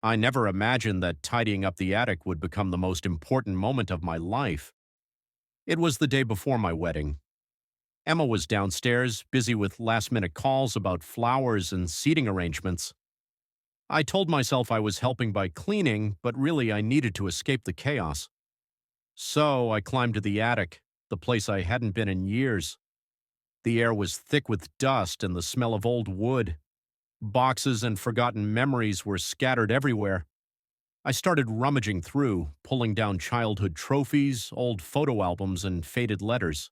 I never imagined that tidying up the attic would become the most important moment of my life. It was the day before my wedding. Emma was downstairs, busy with last-minute calls about flowers and seating arrangements. I told myself I was helping by cleaning, but really I needed to escape the chaos. So I climbed to the attic, the place I hadn't been in years. The air was thick with dust and the smell of old wood. Boxes and forgotten memories were scattered everywhere. I started rummaging through, pulling down childhood trophies, old photo albums, and faded letters.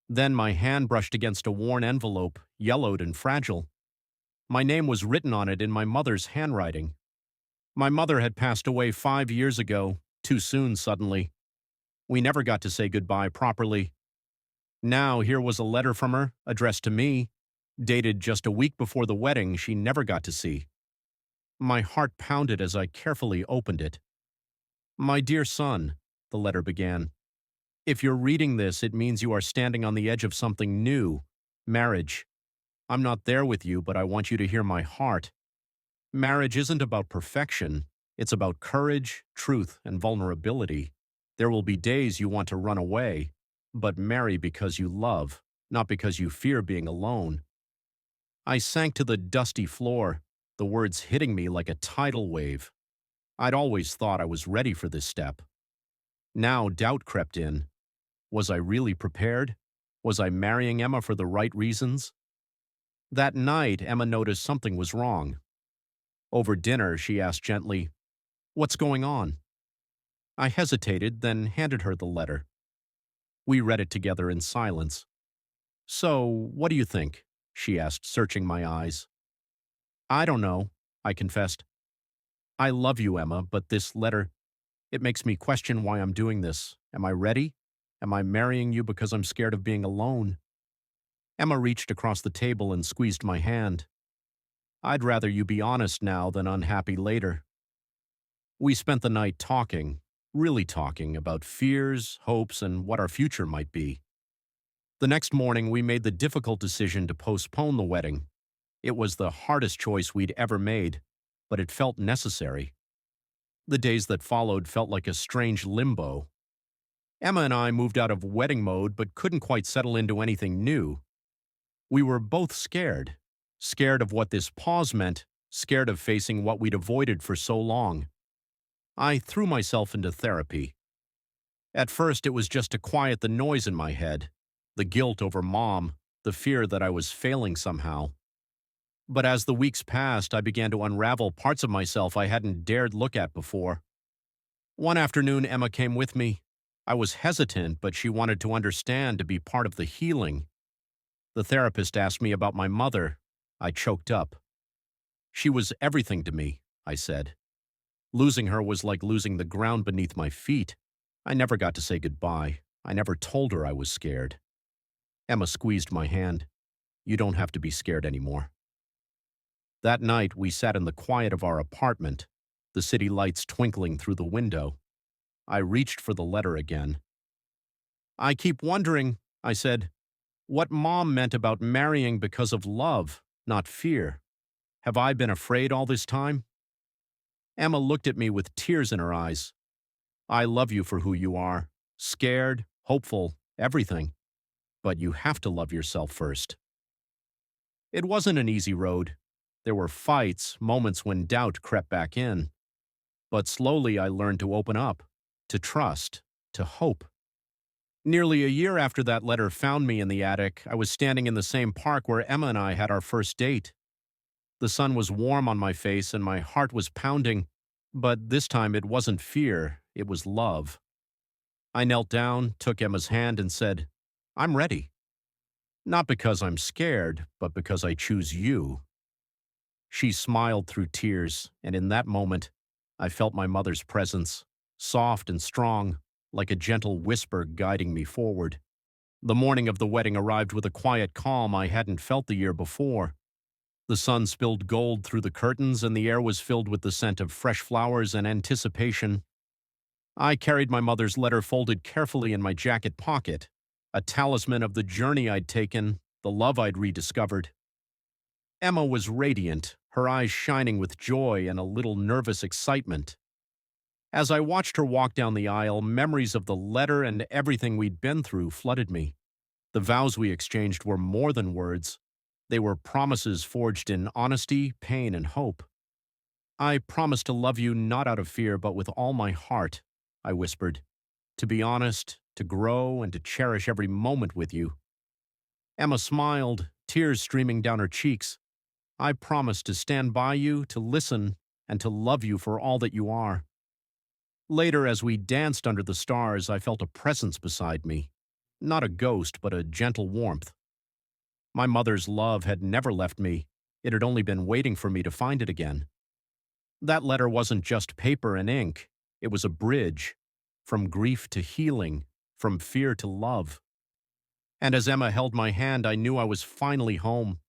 Then my hand brushed against a worn envelope, yellowed and fragile. My name was written on it in my mother's handwriting. My mother had passed away 5 years ago, too soon suddenly. We never got to say goodbye properly. Now here was a letter from her, addressed to me, dated just a week before the wedding she never got to see. My heart pounded as I carefully opened it. "My dear son," the letter began, "if you're reading this, it means you are standing on the edge of something new, marriage. I'm not there with you, but I want you to hear my heart. Marriage isn't about perfection. It's about courage, truth, and vulnerability. There will be days you want to run away, but marry because you love, not because you fear being alone." I sank to the dusty floor, the words hitting me like a tidal wave. I'd always thought I was ready for this step. Now doubt crept in. Was I really prepared? Was I marrying Emma for the right reasons? That night, Emma noticed something was wrong. Over dinner, she asked gently, "What's going on?" I hesitated, then handed her the letter. We read it together in silence. "So, what do you think?" she asked, searching my eyes. "I don't know," I confessed. "I love you, Emma, but this letter, it makes me question why I'm doing this. Am I ready? Am I marrying you because I'm scared of being alone?" Emma reached across the table and squeezed my hand. "I'd rather you be honest now than unhappy later." We spent the night talking, really talking, about fears, hopes, and what our future might be. The next morning, we made the difficult decision to postpone the wedding. It was the hardest choice we'd ever made, but it felt necessary. The days that followed felt like a strange limbo. Emma and I moved out of wedding mode but couldn't quite settle into anything new. We were both scared. Scared of what this pause meant, scared of facing what we'd avoided for so long. I threw myself into therapy. At first, it was just to quiet the noise in my head, the guilt over Mom, the fear that I was failing somehow. But as the weeks passed, I began to unravel parts of myself I hadn't dared look at before. One afternoon, Emma came with me. I was hesitant, but she wanted to understand, to be part of the healing. The therapist asked me about my mother. I choked up. "She was everything to me," I said. "Losing her was like losing the ground beneath my feet. I never got to say goodbye. I never told her I was scared." Emma squeezed my hand. "You don't have to be scared anymore." That night, we sat in the quiet of our apartment, the city lights twinkling through the window. I reached for the letter again. "I keep wondering," I said, "what Mom meant about marrying because of love, not fear. Have I been afraid all this time?" Emma looked at me with tears in her eyes. "I love you for who you are, scared, hopeful, everything. But you have to love yourself first." It wasn't an easy road. There were fights, moments when doubt crept back in. But slowly I learned to open up, to trust, to hope. Nearly a year after that letter found me in the attic, I was standing in the same park where Emma and I had our first date. The sun was warm on my face and my heart was pounding, but this time it wasn't fear, it was love. I knelt down, took Emma's hand, and said, "I'm ready. Not because I'm scared, but because I choose you." She smiled through tears, and in that moment, I felt my mother's presence, soft and strong, like a gentle whisper guiding me forward. The morning of the wedding arrived with a quiet calm I hadn't felt the year before. The sun spilled gold through the curtains, and the air was filled with the scent of fresh flowers and anticipation. I carried my mother's letter folded carefully in my jacket pocket, a talisman of the journey I'd taken, the love I'd rediscovered. Emma was radiant, her eyes shining with joy and a little nervous excitement. As I watched her walk down the aisle, memories of the letter and everything we'd been through flooded me. The vows we exchanged were more than words. They were promises forged in honesty, pain, and hope. "I promise to love you not out of fear, but with all my heart," I whispered. "To be honest, to grow, and to cherish every moment with you." Emma smiled, tears streaming down her cheeks. "I promise to stand by you, to listen, and to love you for all that you are." Later, as we danced under the stars, I felt a presence beside me. Not a ghost, but a gentle warmth. My mother's love had never left me. It had only been waiting for me to find it again. That letter wasn't just paper and ink. It was a bridge, from grief to healing, from fear to love. And as Emma held my hand, I knew I was finally home.